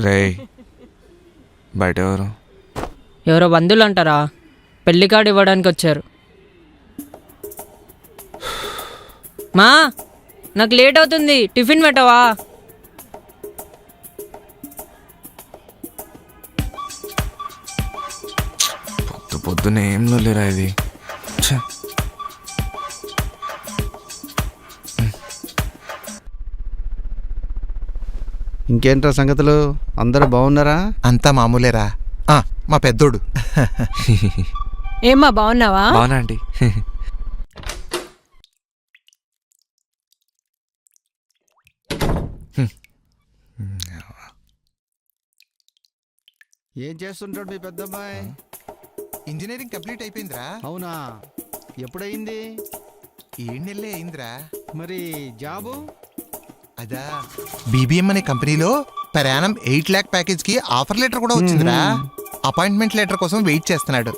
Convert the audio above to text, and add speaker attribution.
Speaker 1: రే బయట ఎవరు?
Speaker 2: ఎవరో బంధువులు అంటారా, పెళ్లి కార్డు ఇవ్వడానికి వచ్చారు. మా నాకు లేట్ అవుతుంది, టిఫిన్ పెట్టవా?
Speaker 1: పొద్దున్న ఏం లేరా ఇది. ఛే.
Speaker 3: ఇంకేంట్రా సంగతులు, అందరూ బాగున్నారా?
Speaker 4: అంతా మామూలేరా. మా పెద్దోడు.
Speaker 5: ఏమ్మా బాగున్నావా?
Speaker 1: బాగున్నా ఆంటీ.
Speaker 3: ఏం చేస్తుంటాడు మీ పెద్దమ్మాయి?
Speaker 4: ఇంజనీరింగ్ కంప్లీట్ అయిపోయిందిరా.
Speaker 3: అవునా, ఎప్పుడయింది?
Speaker 4: 7 నెలలే అయిందిరా.
Speaker 3: మరి జాబు?
Speaker 4: అదా బీబీఎం అనే కంపెనీలో per annum 8 lakh ప్యాకేజ్ కి ఆఫర్ లెటర్ కూడా వచ్చిందిరా. అపాయింట్మెంట్ లెటర్ కోసం వెయిట్ చేస్తున్నాడు.